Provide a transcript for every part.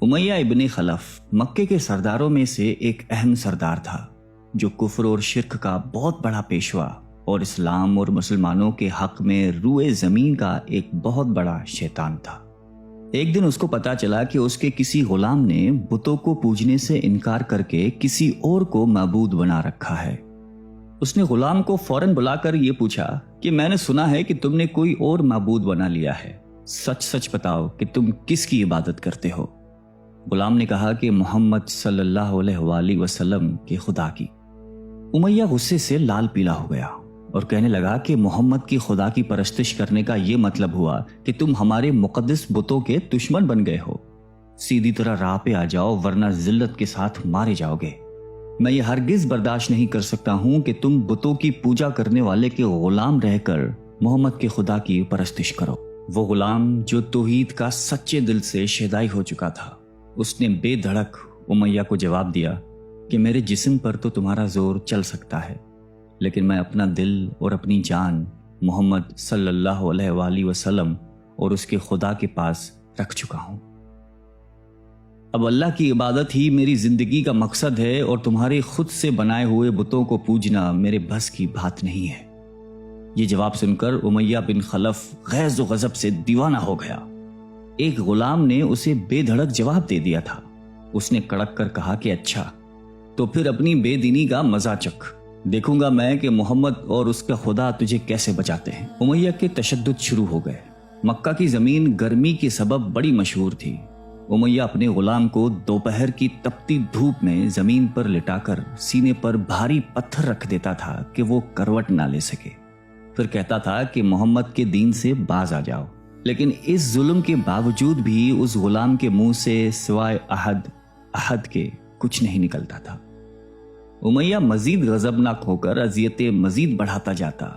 امیہ ابن خلف مکے کے سرداروں میں سے ایک اہم سردار تھا جو کفر اور شرک کا بہت بڑا پیشوا اور اسلام اور مسلمانوں کے حق میں روئے زمین کا ایک بہت بڑا شیطان تھا۔ ایک دن اس کو پتا چلا کہ اس کے کسی غلام نے بتوں کو پوجنے سے انکار کر کے کسی اور کو معبود بنا رکھا ہے۔ اس نے غلام کو فوراً بلا کر یہ پوچھا کہ میں نے سنا ہے کہ تم نے کوئی اور معبود بنا لیا ہے، سچ سچ بتاؤ کہ تم کس کی عبادت کرتے ہو؟ غلام نے کہا کہ محمد صلی اللہ علیہ وآلہ وسلم کے خدا کی۔ امیہ غصے سے لال پیلا ہو گیا اور کہنے لگا کہ محمد کی خدا کی پرستش کرنے کا یہ مطلب ہوا کہ تم ہمارے مقدس بتوں کے دشمن بن گئے ہو۔ سیدھی طرح راہ پہ آ جاؤ ورنہ ذلت کے ساتھ مارے جاؤ گے۔ میں یہ ہرگز برداشت نہیں کر سکتا ہوں کہ تم بتوں کی پوجا کرنے والے کے غلام رہ کر محمد کے خدا کی پرستش کرو۔ وہ غلام جو توحید کا سچے دل سے شیدائی ہو چکا تھا، اس نے بے دھڑک امیہ کو جواب دیا کہ میرے جسم پر تو تمہارا زور چل سکتا ہے، لیکن میں اپنا دل اور اپنی جان محمد صلی اللہ علیہ وآلہ وسلم اور اس کے خدا کے پاس رکھ چکا ہوں۔ اب اللہ کی عبادت ہی میری زندگی کا مقصد ہے اور تمہارے خود سے بنائے ہوئے بتوں کو پوجنا میرے بس کی بات نہیں ہے۔ یہ جواب سن کر امیہ بن خلف غیظ و غضب سے دیوانہ ہو گیا۔ ایک غلام نے اسے بے دھڑک جواب دے دیا تھا۔ اس نے کڑک کر کہا کہ اچھا تو پھر اپنی بے دینی کا مزہ چکھ، دیکھوں گا میں کہ محمد اور اس کا خدا تجھے کیسے بچاتے ہیں۔ امیہ کے تشدد شروع ہو گئے۔ مکہ کی زمین گرمی کے سبب بڑی مشہور تھی۔ امیہ اپنے غلام کو دوپہر کی تپتی دھوپ میں زمین پر لٹا کر سینے پر بھاری پتھر رکھ دیتا تھا کہ وہ کروٹ نہ لے سکے، پھر کہتا تھا کہ محمد کے دین سے باز آ جاؤ، لیکن اس ظلم کے باوجود بھی اس غلام کے منہ سے سوائے احد کے کچھ نہیں نکلتا تھا۔ امیہ مزید غضبناک ہو کر اذیتیں مزید بڑھاتا جاتا۔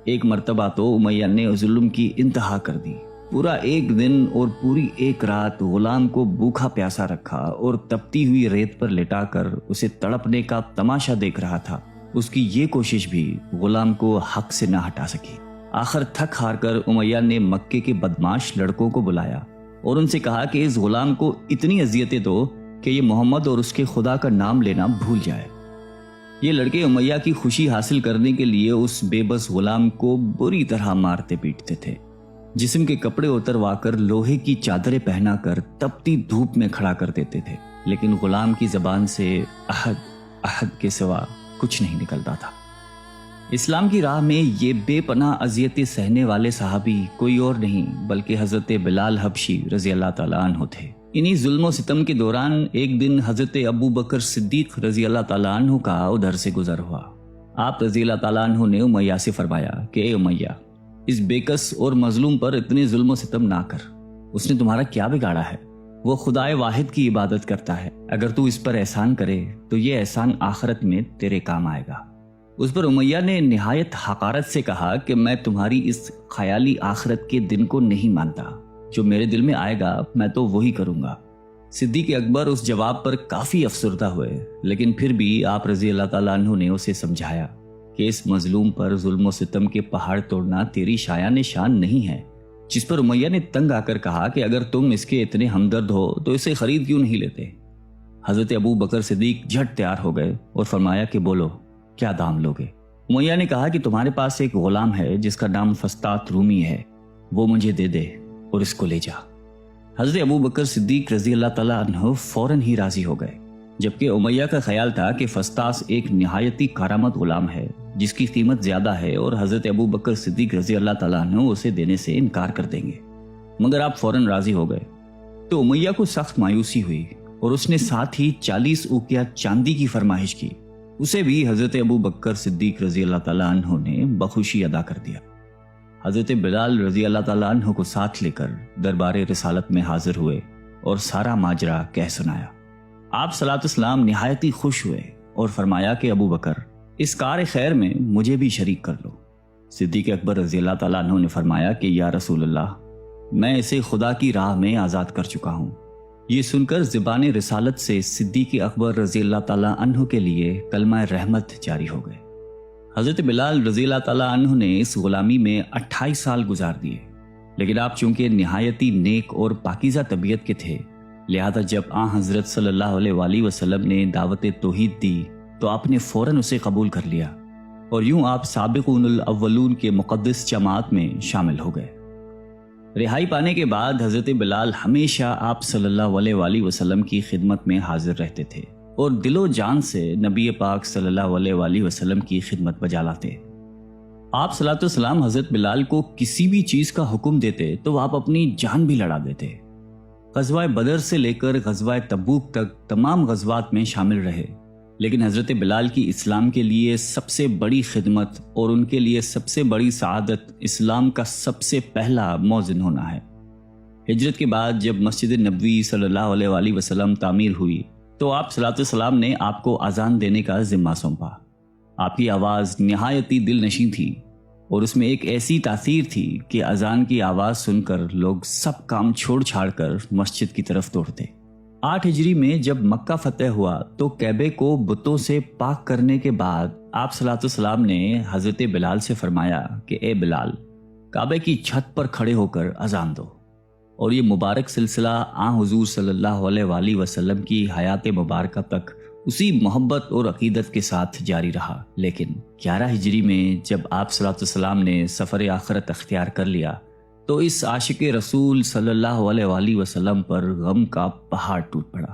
ایک مرتبہ تو امیہ نے ظلم کی انتہا کر دی۔ پورا ایک دن اور پوری ایک رات غلام کو بھوکا پیاسا رکھا اور تپتی ہوئی ریت پر لٹا کر اسے تڑپنے کا تماشا دیکھ رہا تھا۔ اس کی یہ کوشش بھی غلام کو حق سے نہ ہٹا سکی۔ آخر تھک ہار کر امیہ نے مکے کے بدماش لڑکوں کو بلایا اور ان سے کہا کہ اس غلام کو اتنی اذیتیں دو کہ یہ محمد اور اس کے خدا کا نام لینا بھول جائے۔ یہ لڑکے امیہ کی خوشی حاصل کرنے کے لیے اس بے بس غلام کو بری طرح مارتے پیٹتے تھے۔ جسم کے کپڑے اتروا کر لوہے کی چادریں پہنا کر تپتی دھوپ میں کھڑا کر دیتے تھے، لیکن غلام کی زبان سے احد کے سوا کچھ نہیں نکلتا تھا۔ اسلام کی راہ میں یہ بے پناہ اذیتیں سہنے والے صحابی کوئی اور نہیں بلکہ حضرت بلال حبشی رضی اللہ تعالیٰ عنہ تھے۔ انہی ظلم و ستم کے دوران ایک دن حضرت ابو بکر صدیق رضی اللہ تعالیٰ عنہ کا ادھر سے گزر ہوا۔ آپ رضی اللہ تعالیٰ عنہ نے امیہ سے فرمایا کہ اے امیہ، اس بےکس اور مظلوم پر اتنے ظلم و ستم نہ کر، اس نے تمہارا کیا بگاڑا ہے؟ وہ خدائے واحد کی عبادت کرتا ہے، اگر تو اس پر احسان کرے تو یہ احسان آخرت میں تیرے کام آئے گا۔ اس پر امیہ نے نہایت حقارت سے کہا کہ میں تمہاری اس خیالی آخرت کے دن کو نہیں مانتا، جو میرے دل میں آئے گا میں تو وہی کروں گا۔ صدیق اکبر اس جواب پر کافی افسردہ ہوئے، لیکن پھر بھی آپ رضی اللہ تعالیٰ عنہ نے اسے سمجھایا کہ اس مظلوم پر ظلم و ستم کے پہاڑ توڑنا تیری شایان شان نہیں ہے۔ جس پر امیہ نے تنگ آ کر کہا کہ اگر تم اس کے اتنے ہمدرد ہو تو اسے خرید کیوں نہیں لیتے؟ حضرت ابو بکر صدیق جھٹ تیار ہو گئے اور فرمایا کہ بولو کیا دام لوگے؟ امیہ نے کہا کہ تمہارے پاس ایک غلام ہے جس کا نام فسطاط رومی ہے، وہ مجھے دے دے اور اس کو لے جا۔ حضرت ابو بکر صدیق رضی اللہ تعالیٰ عنہ فوراً ہی راضی ہو گئے، جبکہ امیہ کا خیال تھا کہ فسطاط ایک نہایتی کارآمد غلام ہے جس کی قیمت زیادہ ہے اور حضرت ابو بکر صدیق رضی اللہ تعالیٰ عنہ اسے دینے سے انکار کر دیں گے، مگر آپ فوراً راضی ہو گئے۔ تو امیہ کو سخت مایوسی ہوئی اور اس نے ساتھ ہی 40 اوقیہ چاندی کی فرمائش کی۔ اسے بھی حضرت ابو بکر صدیق رضی اللہ تعالیٰ عنہ نے بخوشی ادا کر دیا۔ حضرت بلال رضی اللہ تعالیٰ عنہ کو ساتھ لے کر دربار رسالت میں حاضر ہوئے اور سارا ماجرا کہہ سنایا۔ آپ صلاۃ السلام نہایت ہی خوش ہوئے اور فرمایا کہ ابو بکر، اس کار خیر میں مجھے بھی شریک کر لو۔ صدیق اکبر رضی اللہ تعالیٰ عنہ نے فرمایا کہ یا رسول اللہ، میں اسے خدا کی راہ میں آزاد کر چکا ہوں۔ یہ سن کر زبان رسالت سے صدیق اکبر رضی اللہ تعالیٰ عنہ کے لیے کلمہ رحمت جاری ہو گئے۔ حضرت بلال رضی اللہ تعالیٰ عنہ نے اس غلامی میں 28 سال گزار دیے، لیکن آپ چونکہ نہایتی نیک اور پاکیزہ طبیعت کے تھے لہذا جب حضرت صلی اللہ علیہ وآلہ وسلم نے دعوت توحید دی تو آپ نے فوراً اسے قبول کر لیا، اور یوں آپ سابقون الاولون کے مقدس جماعت میں شامل ہو گئے۔ رہائی پانے کے بعد حضرت بلال ہمیشہ آپ صلی اللہ علیہ وآلہ وسلم کی خدمت میں حاضر رہتے تھے اور دل و جان سے نبی پاک صلی اللہ علیہ وآلہ وسلم کی خدمت بجا لاتے۔ آپ صلی اللہ علیہ وسلم حضرت بلال کو کسی بھی چیز کا حکم دیتے تو آپ اپنی جان بھی لڑا دیتے۔ غزوہ بدر سے لے کر غزوہ تبوک تک تمام غزوات میں شامل رہے، لیکن حضرت بلال کی اسلام کے لیے سب سے بڑی خدمت اور ان کے لیے سب سے بڑی سعادت اسلام کا سب سے پہلا مؤذن ہونا ہے۔ ہجرت کے بعد جب مسجد نبوی صلی اللہ علیہ وآلہ وسلم تعمیر ہوئی تو آپ صلی اللہ علیہ وسلم نے آپ کو اذان دینے کا ذمہ سونپا۔ آپ کی آواز نہایتی دل نشیں تھی اور اس میں ایک ایسی تاثیر تھی کہ اذان کی آواز سن کر لوگ سب کام چھوڑ چھاڑ کر مسجد کی طرف دوڑتے۔ 8 ہجری میں جب مکہ فتح ہوا تو کعبے کو بتوں سے پاک کرنے کے بعد آپ صلی اللہ علیہ وسلم نے حضرت بلال سے فرمایا کہ اے بلال، کعبے کی چھت پر کھڑے ہو کر اذان دو، اور یہ مبارک سلسلہ حضور صلی اللہ علیہ وآلہ وسلم کی حیات مبارکہ تک اسی محبت اور عقیدت کے ساتھ جاری رہا۔ لیکن 11 ہجری میں جب آپ صلی اللہ علیہ وسلم نے سفر آخرت اختیار کر لیا تو اس عاشق رسول صلی اللہ علیہ وآلہ وسلم پر غم کا پہاڑ ٹوٹ پڑا،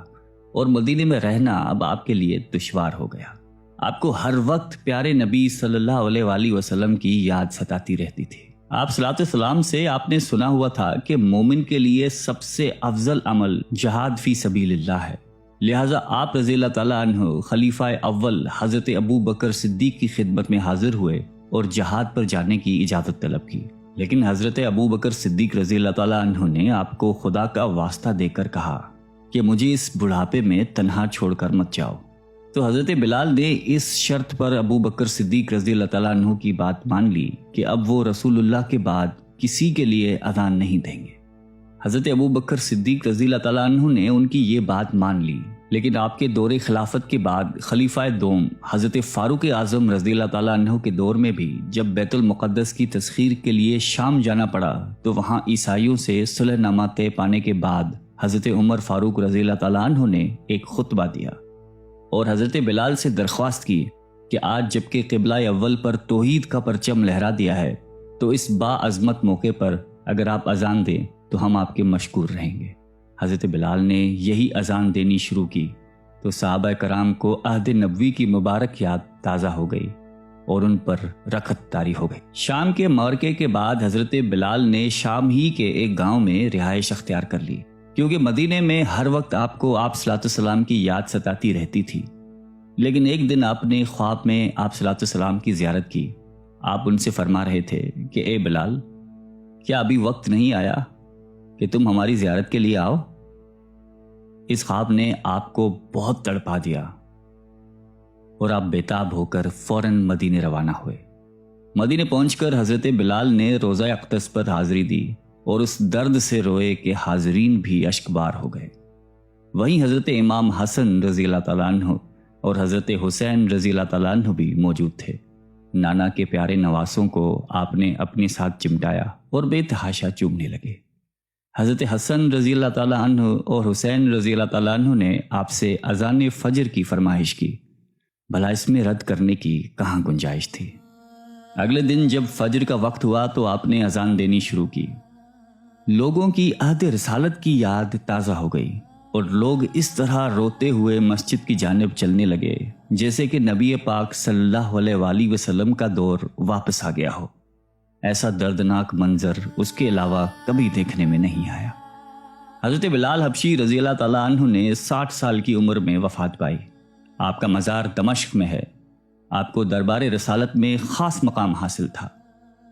اور مدینے میں رہنا اب آپ کے لیے دشوار ہو گیا۔ آپ کو ہر وقت پیارے نبی صلی اللہ علیہ وآلہ وسلم کی یاد ستاتی رہتی تھی۔ آپ صلی اللہ علیہ وسلم سے آپ نے سنا ہوا تھا کہ مومن کے لیے سب سے افضل عمل جہاد فی سبیل اللہ ہے، لہٰذا آپ رضی اللہ تعالیٰ عنہ خلیفہ اول حضرت ابو بکر صدیق کی خدمت میں حاضر ہوئے اور جہاد پر جانے کی اجازت طلب کی، لیکن حضرت ابو بکر صدیق رضی اللہ تعالیٰ عنہ نے آپ کو خدا کا واسطہ دے کر کہا کہ مجھے اس بڑھاپے میں تنہا چھوڑ کر مت جاؤ۔ تو حضرت بلال نے اس شرط پر ابو بکر صدیق رضی اللہ تعالیٰ عنہ کی بات مان لی کہ اب وہ رسول اللہ کے بعد کسی کے لیے اذان نہیں دیں گے۔ حضرت ابو بکر صدیق رضی اللہ تعالیٰ عنہ نے ان کی یہ بات مان لی، لیکن آپ کے دور خلافت کے بعد خلیفہ دوم حضرت فاروق اعظم رضی اللہ تعالیٰ عنہ کے دور میں بھی جب بیت المقدس کی تسخیر کے لیے شام جانا پڑا تو وہاں عیسائیوں سے صلح نامہ طے پانے کے بعد حضرت عمر فاروق رضی اللہ تعالیٰ عنہ نے ایک خطبہ دیا اور حضرت بلال سے درخواست کی کہ آج جب کہ قبلہ اول پر توحید کا پرچم لہرا دیا ہے تو اس با عظمت موقع پر اگر آپ اذان دیں تو ہم آپ کے مشکور رہیں گے۔ حضرت بلال نے یہی اذان دینی شروع کی تو صحابہ کرام کو عہد نبوی کی مبارک یاد تازہ ہو گئی اور ان پر رخت طاری ہو گئی۔ شام کے معرکے کے بعد حضرت بلال نے شام ہی کے ایک گاؤں میں رہائش اختیار کر لی، کیونکہ مدینے میں ہر وقت آپ کو آپ صلی اللہ علیہ وسلم کی یاد ستاتی رہتی تھی۔ لیکن ایک دن آپ نے خواب میں آپ صلی اللہ علیہ وسلم کی زیارت کی۔ آپ ان سے فرما رہے تھے کہ اے بلال، کیا ابھی وقت نہیں آیا کہ تم ہماری زیارت کے لیے آؤ؟ اس خواب نے آپ کو بہت تڑپا دیا اور آپ بےتاب ہو کر فوراً مدینے روانہ ہوئے۔ مدینے پہنچ کر حضرت بلال نے روزہ اقدس پر حاضری دی اور اس درد سے روئے کہ حاضرین بھی اشکبار ہو گئے۔ وہیں حضرت امام حسن رضی اللہ تعالیٰ عنہ اور حضرت حسین رضی اللہ تعالیٰ عنہ بھی موجود تھے۔ نانا کے پیارے نواسوں کو آپ نے اپنے ساتھ چمٹایا اور بے تحاشا چومنے لگے۔ حضرت حسن رضی اللہ تعالیٰ عنہ اور حسین رضی اللہ تعالیٰ عنہ نے آپ سے اذان فجر کی فرمائش کی، بھلا اس میں رد کرنے کی کہاں گنجائش تھی۔ اگلے دن جب فجر کا وقت ہوا تو آپ نے اذان دینی شروع کی۔ لوگوں کی عہد رسالت کی یاد تازہ ہو گئی اور لوگ اس طرح روتے ہوئے مسجد کی جانب چلنے لگے جیسے کہ نبی پاک صلی اللہ علیہ وآلہ وسلم کا دور واپس آ گیا ہو۔ ایسا دردناک منظر اس کے علاوہ کبھی دیکھنے میں نہیں آیا۔ حضرت بلال حبشی رضی اللہ تعالیٰ عنہ نے 60 سال کی عمر میں وفات پائی۔ آپ کا مزار دمشق میں ہے۔ آپ کو دربار رسالت میں خاص مقام حاصل تھا۔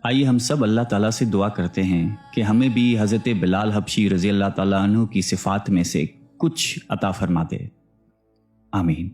آئیے ہم سب اللہ تعالیٰ سے دعا کرتے ہیں کہ ہمیں بھی حضرت بلال حبشی رضی اللہ تعالیٰ عنہ کی صفات میں سے کچھ عطا فرما دے۔ آمین۔